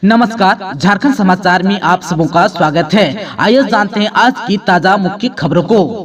नमस्कार, झारखंड समाचार में आप सबों का स्वागत है। आइए जानते हैं आज की ताजा मुख्य खबरों को।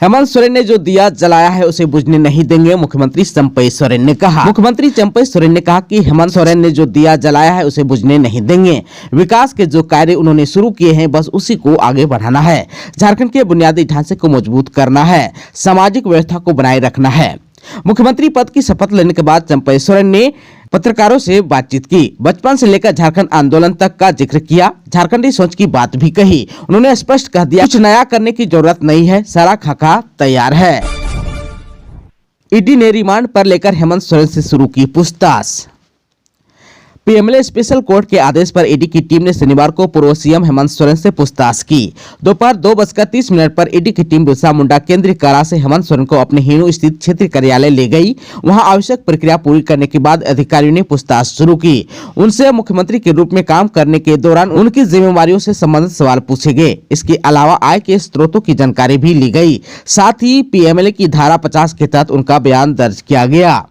हेमंत सोरेन ने जो दिया जलाया है उसे बुझने नहीं देंगे, मुख्यमंत्री चंपई सोरेन ने कहा। मुख्यमंत्री चंपई सोरेन ने कहा कि हेमंत सोरेन ने जो दिया जलाया है उसे बुझने नहीं देंगे। विकास के जो कार्य उन्होंने शुरू किए हैं बस उसी को आगे बढ़ाना है। झारखंड के बुनियादी ढांचे को मजबूत करना है, सामाजिक व्यवस्था को बनाए रखना है। मुख्यमंत्री पद की शपथ लेने के बाद चंपई सोरेन ने पत्रकारों से बातचीत की। बचपन से लेकर झारखंड आंदोलन तक का जिक्र किया, झारखंडी सोच की बात भी कही। उन्होंने स्पष्ट कह दिया कुछ नया करने की जरूरत नहीं है, सारा खाका तैयार है। ईडी ने रिमांड पर लेकर हेमंत सोरेन से शुरू की पूछताछ। पीएमएलए स्पेशल कोर्ट के आदेश पर ईडी की टीम ने शनिवार को पूर्व सीएम हेमंत सोरेन से पूछताछ की। दोपहर 2:30 पर ईडी की टीम बिरसा मुंडा केंद्रीय कारा से हेमंत सोरेन को अपने हिणु स्थित क्षेत्रीय कार्यालय ले गई। वहां आवश्यक प्रक्रिया पूरी करने के बाद अधिकारियों ने पूछताछ शुरू की। उनसे मुख्यमंत्री के रूप में काम करने के दौरान उनकी जिम्मेवारियों से संबंधित सवाल पूछे गए। इसके अलावा आय के स्रोतों की जानकारी भी ली गई। साथ ही पीएमएलए की धारा 50 के तहत उनका बयान दर्ज किया गया।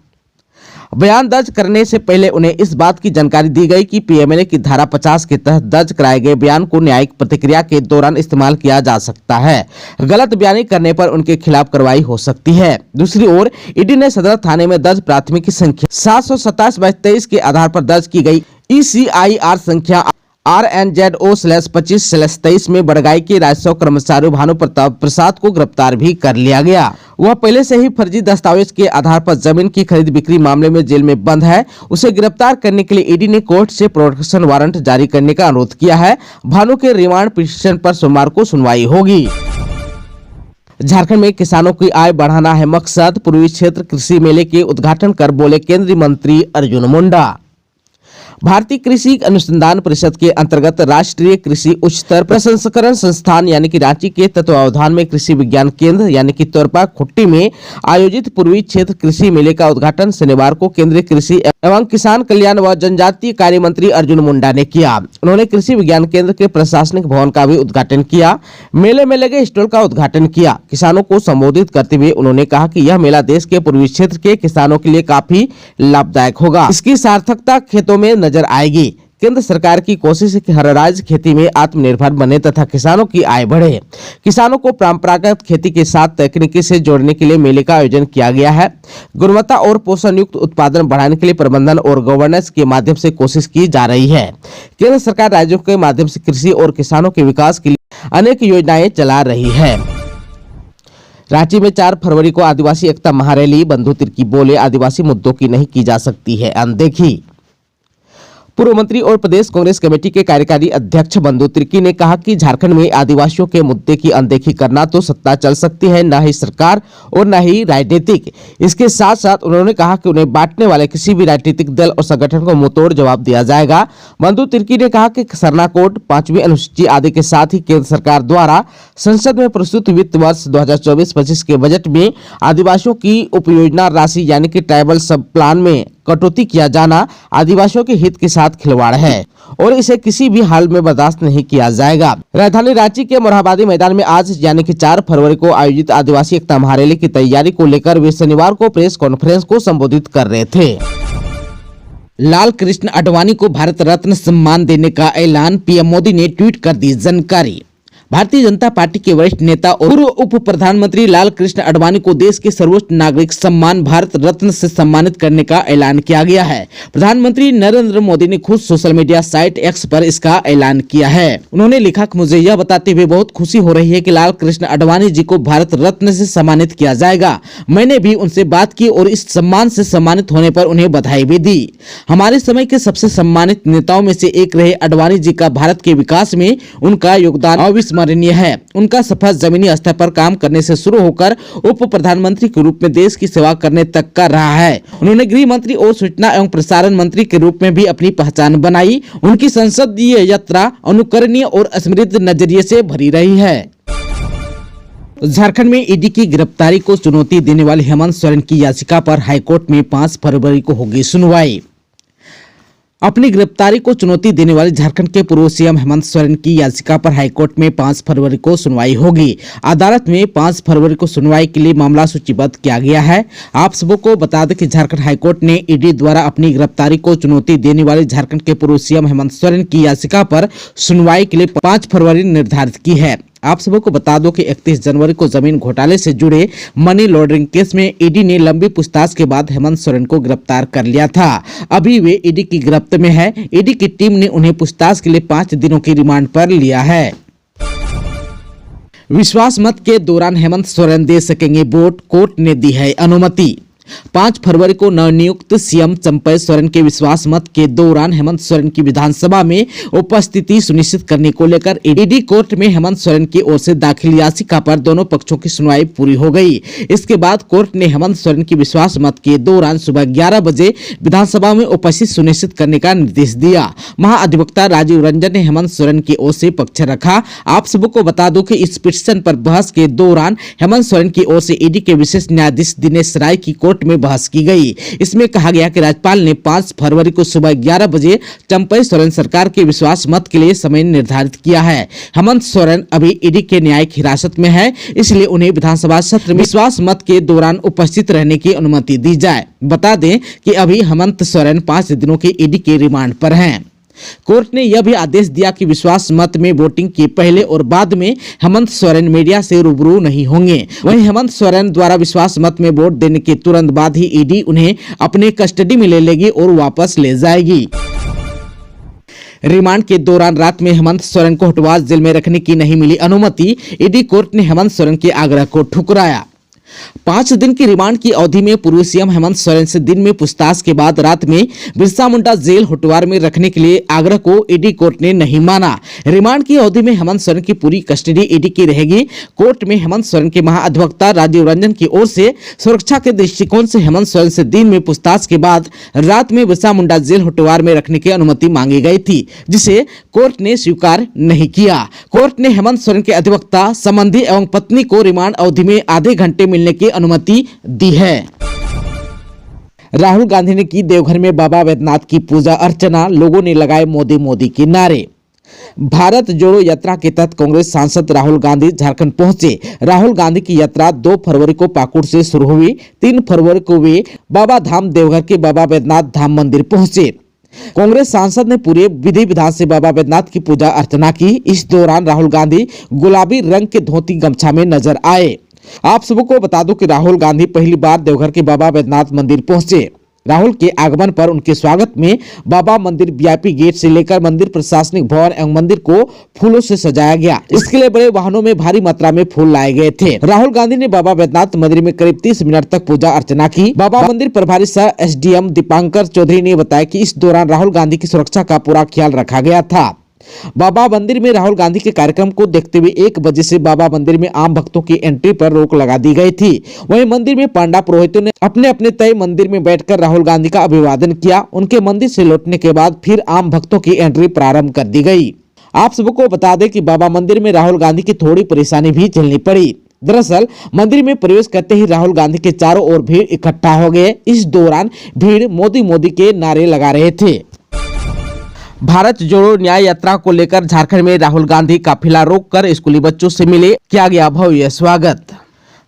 बयान दर्ज करने से पहले उन्हें इस बात की जानकारी दी गई कि पीएमएलए की धारा 50 के तहत दर्ज कराए गए बयान को न्यायिक प्रतिक्रिया के दौरान इस्तेमाल किया जा सकता है। गलत बयानी करने पर उनके खिलाफ कार्रवाई हो सकती है। दूसरी ओर ईडी ने सदर थाने में दर्ज प्राथमिकी संख्या 727/23 के आधार पर दर्ज की गई ECIR संख्या RNZO/25/23 में बड़गाई के राजस्व कर्मचारी भानु प्रताप प्रसाद को गिरफ्तार भी कर लिया गया। वह पहले से ही फर्जी दस्तावेज के आधार पर जमीन की खरीद बिक्री मामले में जेल में बंद है। उसे गिरफ्तार करने के लिए ईडी ने कोर्ट से प्रोटेक्शन वारंट जारी करने का अनुरोध किया है। भानु के रिमांड पिटीशन पर सोमवार को सुनवाई होगी। झारखंड में किसानों की आय बढ़ाना है मकसद, पूर्वी क्षेत्र कृषि मेले के उद्घाटन कर बोले केंद्रीय मंत्री अर्जुन मुंडा। भारतीय कृषि अनुसंधान परिषद के अंतर्गत राष्ट्रीय कृषि उच्चतर प्रसंस्करण संस्थान यानी कि रांची के तत्वावधान में कृषि विज्ञान केंद्र यानी कि तोरपा खुट्टी में आयोजित पूर्वी क्षेत्र कृषि मेले का उद्घाटन शनिवार को केंद्रीय कृषि एवं किसान कल्याण व जनजातीय कार्य मंत्री अर्जुन मुंडा ने किया। उन्होंने कृषि विज्ञान केंद्र के प्रशासनिक भवन का भी उद्घाटन किया। मेले में लगे स्टॉल का उद्घाटन किया। किसानों को संबोधित करते हुए उन्होंने कहा कि यह मेला देश के पूर्वी क्षेत्र के किसानों के लिए काफी लाभदायक होगा। इसकी सार्थकता खेतों में नजर आएगी। केंद्र सरकार की कोशिश है कि हर राज्य खेती में आत्मनिर्भर बने तथा किसानों की आय बढ़े। किसानों को परंपरागत खेती के साथ तकनीकी से जोड़ने के लिए मेले का आयोजन किया गया है। गुणवत्ता और पोषण युक्त उत्पादन बढ़ाने के लिए प्रबंधन और गवर्नेंस के माध्यम से कोशिश की जा रही है। केंद्र सरकार राज्यों के माध्यम से कृषि और किसानों के विकास के लिए अनेक योजनाएं चला रही है। रांची में 4 फरवरी को आदिवासी एकता महारैली, बंधु तिर्की बोले आदिवासी मुद्दों की नहीं की जा सकती है अनदेखी। पूर्व मंत्री और प्रदेश कांग्रेस कमेटी के कार्यकारी अध्यक्ष बंधु तिर्की ने कहा कि झारखंड में आदिवासियों के मुद्दे की अनदेखी करना तो सत्ता चल सकती है, न ही सरकार और न ही राजनीतिक। इसके साथ साथ उन्होंने कहा कि उन्हें बांटने वाले किसी भी राजनीतिक दल और संगठन को मुंहतोड़ जवाब दिया जाएगा। बंधु तिर्की ने कहा कि सरना कोड 5वीं अनुसूची आदि के साथ ही केंद्र सरकार द्वारा संसद में प्रस्तुत वित्त वर्ष 2024-25 के बजट में आदिवासियों की उपयोजना राशि यानी कि ट्राइबल सब प्लान में कटौती किया जाना आदिवासियों के हित के साथ खिलवाड़ है और इसे किसी भी हाल में बर्दाश्त नहीं किया जाएगा। राजधानी रांची के मोरहाबादी मैदान में आज यानी कि 4 फरवरी को आयोजित आदिवासी एकता महारैली की तैयारी को लेकर वे शनिवार को प्रेस कॉन्फ्रेंस को संबोधित कर रहे थे। लाल कृष्ण आडवाणी को भारत रत्न सम्मान देने का ऐलान, पीएम मोदी ने ट्वीट कर दी जानकारी। भारतीय जनता पार्टी के वरिष्ठ नेता और पूर्व उप प्रधानमंत्री लाल कृष्ण आडवाणी को देश के सर्वोच्च नागरिक सम्मान भारत रत्न से सम्मानित करने का ऐलान किया गया है। प्रधानमंत्री नरेंद्र मोदी ने खुद सोशल मीडिया साइट एक्स पर इसका ऐलान किया है। उन्होंने लिखा कि मुझे यह बताते हुए बहुत खुशी हो रही है कि लाल कृष्ण आडवाणी जी को भारत रत्न से सम्मानित किया जाएगा। मैंने भी उनसे बात की और इस सम्मान से सम्मानित होने पर उन्हें बधाई भी दी। हमारे समय के सबसे सम्मानित नेताओं में से एक रहे आडवाणी जी का भारत के विकास में उनका योगदान अविस्मरणीय है। उनका सफर जमीनी स्तर पर काम करने से शुरू होकर उप प्रधानमंत्री के रूप में देश की सेवा करने तक का रहा है। उन्होंने गृह मंत्री और सूचना एवं प्रसारण मंत्री के रूप में भी अपनी पहचान बनाई। उनकी संसदीय यात्रा अनुकरणीय और समृद्ध नजरिए से भरी रही है। झारखंड में ईडी की गिरफ्तारी को चुनौती देने वाले हेमंत सोरेन की याचिका पर हाईकोर्ट में 5 फरवरी को होगी सुनवाई। अपनी गिरफ्तारी को चुनौती देने वाली झारखंड के पूर्व सीएम हेमंत सोरेन की याचिका पर हाईकोर्ट में 5 फरवरी को सुनवाई होगी। अदालत में 5 फरवरी को सुनवाई के लिए मामला सूचीबद्ध किया गया है। आप सबको बता दें कि झारखंड हाईकोर्ट ने ईडी द्वारा अपनी गिरफ्तारी को चुनौती देने वाली झारखंड के पूर्व सीएम हेमंत सोरेन की याचिका पर सुनवाई के लिए 5 फरवरी निर्धारित की है। आप सबको बता दो कि 31 जनवरी को जमीन घोटाले से जुड़े मनी लॉन्ड्रिंग केस में ईडी ने लंबी पूछताछ के बाद हेमंत सोरेन को गिरफ्तार कर लिया था। अभी वे ईडी की गिरफ्त में है। ईडी की टीम ने उन्हें पूछताछ के लिए 5 दिनों की रिमांड पर लिया है। विश्वास मत के दौरान हेमंत सोरेन दे सकेंगे वोट, कोर्ट ने दी है अनुमति। 5 फरवरी को नवनियुक्त सीएम चंपई सोरेन के विश्वास मत के दौरान हेमंत सोरेन की विधानसभा में उपस्थिति सुनिश्चित करने को लेकर ईडी कोर्ट में हेमंत सोरेन की ओर से दाखिल याचिका पर दोनों पक्षों की सुनवाई पूरी हो गई। इसके बाद कोर्ट ने हेमंत सोरेन की विश्वास मत के दौरान सुबह 11 बजे विधानसभा में उपस्थित सुनिश्चित करने का निर्देश दिया। महाअधिवक्ता राजीव रंजन ने हेमंत सोरेन की ओर से पक्ष रखा। आप सबको बता दो कि इस पिटीशन पर बहस के दौरान हेमंत सोरेन की ओर से ईडी के विशेष न्यायाधीश दिनेश राय की कोर्ट में बहस की गई। इसमें कहा गया कि राज्यपाल ने 5 फरवरी को सुबह 11 बजे चंपई सोरेन सरकार के विश्वास मत के लिए समय निर्धारित किया है। हेमंत सोरेन अभी ईडी के न्यायिक हिरासत में है, इसलिए उन्हें विधानसभा सत्र में विश्वास मत के दौरान उपस्थित रहने की अनुमति दी जाए। बता दें कि अभी हेमंत सोरेन 5 दिनों के ईडी के रिमांड पर हैं। कोर्ट ने यह भी आदेश दिया कि विश्वास मत में वोटिंग के पहले और बाद में हेमंत सोरेन मीडिया से रूबरू नहीं होंगे। वहीं हेमंत सोरेन द्वारा विश्वास मत में वोट देने के तुरंत बाद ही ईडी उन्हें अपने कस्टडी में ले लेगी और वापस ले जाएगी। रिमांड के दौरान रात में हेमंत सोरेन को होटवास जेल में रखने की नहीं मिली अनुमति। ईडी कोर्ट ने हेमंत सोरेन के आग्रह को ठुकराया। 5 दिन की रिमांड की अवधि में पूर्व सीएम हेमंत सोरेन से दिन में पूछताछ के बाद रात में बिरसा मुंडा जेल होटवार में रखने के लिए आग्रह को ईडी कोर्ट ने नहीं माना। रिमांड की अवधि में हेमंत सोरेन की पूरी कस्टडी ईडी की रहेगी। कोर्ट में हेमंत सोरेन के महाअधिवक्ता राजीव रंजन की ओर से सुरक्षा के दृष्टिकोण से हेमंत सोरेन से दिन में पूछताछ के बाद रात में बिरसा मुंडा जेल होटवार में रखने की अनुमति मांगी गई थी, जिसे कोर्ट ने स्वीकार नहीं किया। कोर्ट ने हेमंत सोरेन के अधिवक्ता, संबंधी एवं पत्नी को रिमांड अवधि में आधे घंटे मिलने की अनुमति दी है। राहुल गांधी ने की देवघर में बाबा वैद्यनाथ की पूजा अर्चना, लोगों ने लगाए मोदी मोदी के नारे। भारत जोड़ो यात्रा के तहत कांग्रेस सांसद राहुल गांधी झारखंड पहुंचे। राहुल गांधी की यात्रा 2 फरवरी को पाकुड़ से शुरू हुई। 3 फरवरी को वे बाबा धाम देवघर के बाबा वैद्यनाथ धाम मंदिर पहुंचे। कांग्रेस सांसद ने पूरे विधि विधान से बाबा वैद्यनाथ की पूजा अर्चना की। इस दौरान राहुल गांधी गुलाबी रंग के धोती गमछा में नजर आए। आप सबको बता दो कि राहुल गांधी पहली बार देवघर के बाबा वैद्यनाथ मंदिर पहुंचे। राहुल के आगमन पर उनके स्वागत में बाबा मंदिर वीआईपी गेट से लेकर मंदिर प्रशासनिक भवन एवं मंदिर को फूलों से सजाया गया। इसके लिए बड़े वाहनों में भारी मात्रा में फूल लाए गए थे। राहुल गांधी ने बाबा वैद्यनाथ मंदिर में करीब 30 मिनट तक पूजा अर्चना की। बाबा मंदिर प्रभारी सह एसडीएम दीपांकर चौधरी ने बताया कि इस दौरान राहुल गांधी की सुरक्षा का पूरा ख्याल रखा गया था। बाबा मंदिर में राहुल गांधी के कार्यक्रम को देखते हुए 1 बजे से बाबा मंदिर में आम भक्तों की एंट्री पर रोक लगा दी गई थी। वहीं मंदिर में पांडा पुरोहितों ने अपने अपने तय मंदिर में बैठकर राहुल गांधी का अभिवादन किया। उनके मंदिर से लौटने के बाद फिर आम भक्तों की एंट्री प्रारंभ कर दी गई। आप सबको बता दें कि बाबा मंदिर में राहुल गांधी की थोड़ी परेशानी भी झेलनी पड़ी। दरअसल मंदिर में प्रवेश करते ही राहुल गांधी के चारों ओर भीड़ इकट्ठा हो गए। इस दौरान भीड़ मोदी मोदी के नारे लगा रहे थे। भारत जोड़ो न्याय यात्रा को लेकर झारखंड में राहुल गांधी काफिला रोककर स्कूली बच्चों से मिले, किया गया भव्य स्वागत।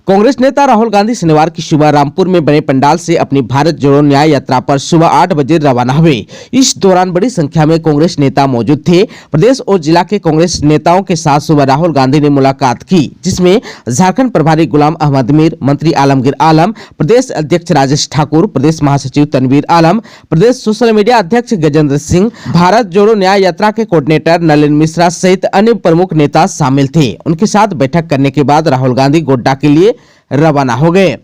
कांग्रेस नेता राहुल गांधी शनिवार की सुबह रामपुर में बने पंडाल से अपनी भारत जोड़ो न्याय यात्रा पर सुबह 8 बजे रवाना हुए। इस दौरान बड़ी संख्या में कांग्रेस नेता मौजूद थे। प्रदेश और जिला के कांग्रेस नेताओं के साथ सुबह राहुल गांधी ने मुलाकात की, जिसमें झारखंड प्रभारी गुलाम अहमद मीर, मंत्री आलमगीर आलम, प्रदेश अध्यक्ष राजेश ठाकुर, प्रदेश महासचिव तनवीर आलम, प्रदेश सोशल मीडिया अध्यक्ष गजेंद्र सिंह, भारत जोड़ो न्याय यात्रा के कोऑर्डिनेटर नलिन मिश्रा सहित अन्य प्रमुख नेता शामिल थे। उनके साथ बैठक करने के बाद राहुल गांधी गोड्डा के लिए रवाना हो गए।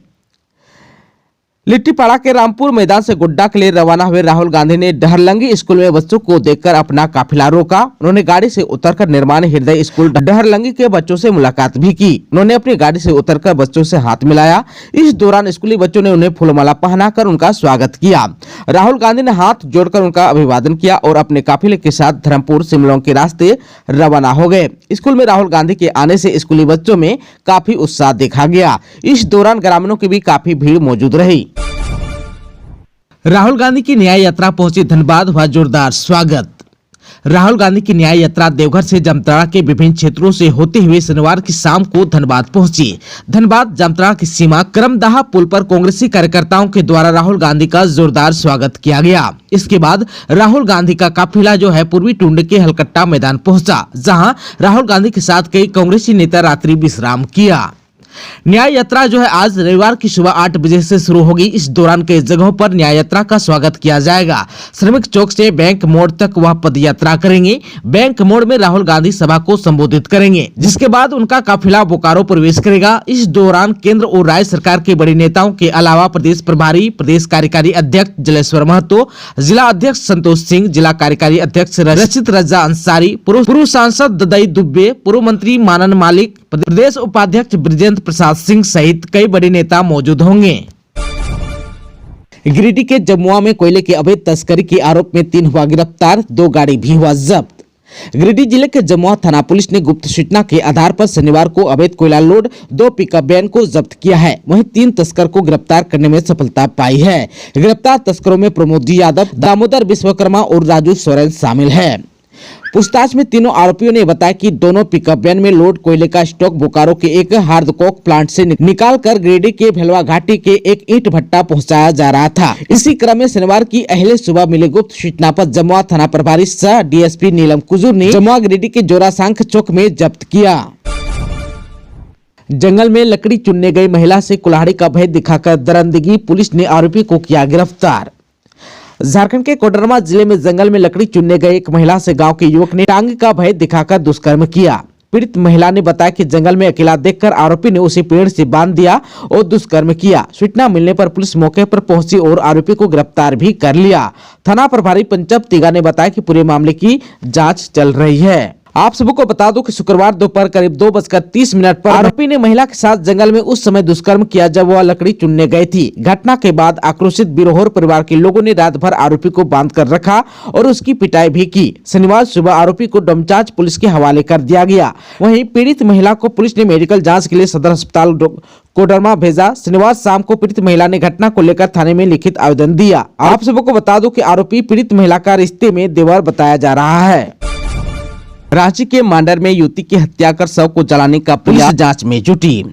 लिट्टीपाड़ा के रामपुर मैदान से गोड्डा के लिए रवाना हुए राहुल गांधी ने डहरलंगी स्कूल में बच्चों को देखकर अपना काफिला रोका। उन्होंने गाड़ी से उतरकर निर्माण हृदय स्कूल डहरलंगी के बच्चों से मुलाकात भी की। उन्होंने अपनी गाड़ी से उतरकर बच्चों से हाथ मिलाया। इस दौरान स्कूली बच्चों ने उन्हें फूलमाला पहनाकर उनका स्वागत किया। राहुल गांधी ने हाथ जोड़कर उनका अभिवादन किया और अपने काफिले के साथ धर्मपुर शिमलोंग के रास्ते रवाना हो गए। स्कूल में राहुल गांधी के आने से स्कूली बच्चों में काफी उत्साह देखा गया। इस दौरान ग्रामीणों की भी काफी भीड़ मौजूद रही। राहुल गांधी की न्याय यात्रा पहुंची धनबाद, हुआ जोरदार स्वागत। राहुल गांधी की न्याय यात्रा देवघर से जामताड़ा के विभिन्न क्षेत्रों से होते हुए शनिवार की शाम को धनबाद पहुंची। धनबाद जामताड़ा की सीमा करमदाहा पुल पर कांग्रेसी कार्यकर्ताओं के द्वारा राहुल गांधी का जोरदार स्वागत किया गया। इसके बाद राहुल गांधी का काफिला जो है पूर्वी टुंड के हलकट्टा मैदान पहुंचा, जहां राहुल गांधी के साथ कई कांग्रेसी नेता रात्रि विश्राम किया। न्याय यात्रा जो है आज रविवार की सुबह 8 बजे से शुरू होगी। इस दौरान कई जगहों पर न्याय यात्रा का स्वागत किया जाएगा। श्रमिक चौक से बैंक मोड़ तक वह पद यात्रा करेंगे। बैंक मोड़ में राहुल गांधी सभा को संबोधित करेंगे, जिसके बाद उनका काफिला बोकारो प्रवेश करेगा। इस दौरान केंद्र और राज्य सरकार के बड़े नेताओं के अलावा प्रदेश प्रभारी, प्रदेश कार्यकारी अध्यक्ष जलेश्वर महतो, जिला अध्यक्ष संतोष सिंह, जिला कार्यकारी अध्यक्ष रशीद रजा अंसारी, पूर्व सांसद ददई दुबे, पूर्व मंत्री मानन मालिक, प्रदेश उपाध्यक्ष ब्रिजेंद्र प्रसाद सिंह सहित कई बड़े नेता मौजूद होंगे। गिरिडीह के जमुआ में कोयले की अवैध तस्करी के आरोप में 3 हुआ गिरफ्तार, 2 गाड़ी भी हुआ जब्त। गिरिडीह जिले के जमुआ थाना पुलिस ने गुप्त सूचना के आधार पर शनिवार को अवैध कोयला लोड 2 पिकअप वैन को जब्त किया है। वहीं 3 तस्कर को गिरफ्तार करने में सफलता पाई है। गिरफ्तार तस्करों में प्रमोद यादव, दामोदर विश्वकर्मा और राजू सोरेन शामिल है। पूछताछ में तीनों आरोपियों ने बताया कि दोनों पिकअप वैन में लोड कोयले का स्टॉक बोकारो के एक हार्डकोक प्लांट से निकालकर गिरिडीह के भेलवा घाटी के एक ईंट भट्टा पहुंचाया जा रहा था। इसी क्रम में शनिवार की अहले सुबह मिली गुप्त सूचना पर जमुआ थाना प्रभारी सह डीएसपी नीलम कुजूर ने जमुआ गिरिडीह के जोरासांख चौक में जब्त किया। जंगल में लकड़ी चुनने गई महिला से कुल्हाड़ी का भेद दिखाकर दरिंदगी, पुलिस ने आरोपी को किया गिरफ्तार। झारखंड के कोडरमा जिले में जंगल में लकड़ी चुनने गए एक महिला से गांव के युवक ने टांग का भय दिखाकर दुष्कर्म किया। पीड़ित महिला ने बताया कि जंगल में अकेला देखकर आरोपी ने उसे पेड़ से बांध दिया और दुष्कर्म किया। सूचना मिलने पर पुलिस मौके पर पहुंची और आरोपी को गिरफ्तार भी कर लिया। थाना प्रभारी पंचम तिगा ने बताया कि पूरे मामले की जाँच चल रही है। आप सबको बता दूं कि शुक्रवार दोपहर करीब 2:30 पर आरोपी ने महिला के साथ जंगल में उस समय दुष्कर्म किया जब वह लकड़ी चुनने गई थी। घटना के बाद आक्रोशित बिरोहर परिवार के लोगों ने रात भर आरोपी को बांध कर रखा और उसकी पिटाई भी की। शनिवार सुबह आरोपी को डमचांच पुलिस के हवाले कर दिया गया। वहीं पीड़ित महिला को पुलिस ने मेडिकल जाँच के लिए सदर अस्पताल कोडरमा भेजा। शनिवार शाम को पीड़ित महिला ने घटना को लेकर थाने में लिखित आवेदन दिया। आप सबको बता दूं कि आरोपी पीड़ित महिला का रिश्ते में देवर बताया जा रहा है। रांची के मांडर में युवती की हत्या कर शव को जलाने का पुलिस जांच में जुटी।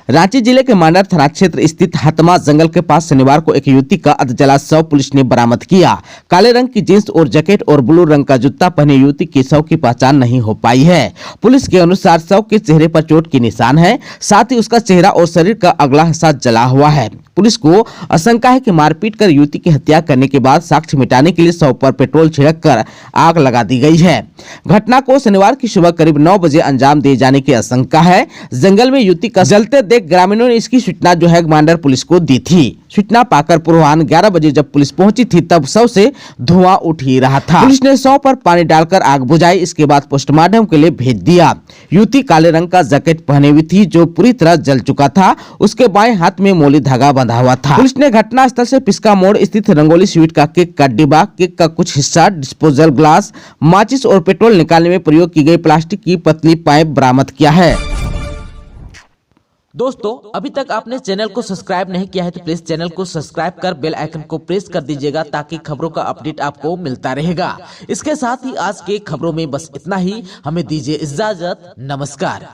रांची जिले के मांडर थाना क्षेत्र स्थित हतमा जंगल के पास शनिवार को एक युवती का अधजला शव पुलिस ने बरामद किया। काले रंग की जींस और जैकेट और ब्लू रंग का जूता पहने युवती के शव की पहचान नहीं हो पाई है। पुलिस के अनुसार शव के चेहरे पर चोट के निशान है, साथ ही उसका चेहरा और शरीर का अगला हिस्सा जला हुआ है। पुलिस को आशंका है कि मारपीट कर युवती की हत्या करने के बाद साक्ष्य मिटाने के लिए शव पर पेट्रोल छिड़क कर आग लगा दी गई है। घटना को शनिवार की सुबह करीब 9 बजे अंजाम दिए जाने की आशंका है। जंगल में युवती का जलते देख ग्रामीणों ने इसकी सूचना जो है मांडर पुलिस को दी थी। सूचना पाकर पूर्वाह्न 11 बजे जब पुलिस पहुंची थी तब शव से धुआं उठ ही रहा था। पुलिस ने शव पर पानी डालकर आग बुझाई। इसके बाद पोस्टमार्टम के लिए भेज दिया। युवती काले रंग का जैकेट पहने हुई थी जो पूरी तरह जल चुका था। उसके बाएं हाथ में मोली धागा बंधा हुआ था। पुलिस ने घटना स्थल से पिस्का मोड़ स्थित रंगोली स्वीट का केक का डिब्बा, केक का कुछ हिस्सा, डिस्पोजल ग्लास, माचिस और पेट्रोल निकालने में प्रयोग की गई प्लास्टिक की पतली पाइप बरामद किया है। दोस्तों, अभी तक आपने चैनल को सब्सक्राइब नहीं किया है तो प्लीज चैनल को सब्सक्राइब कर बेल आइकन को प्रेस कर दीजिएगा ताकि खबरों का अपडेट आपको मिलता रहेगा। इसके साथ ही आज के खबरों में बस इतना ही। हमें दीजिए इजाजत। नमस्कार।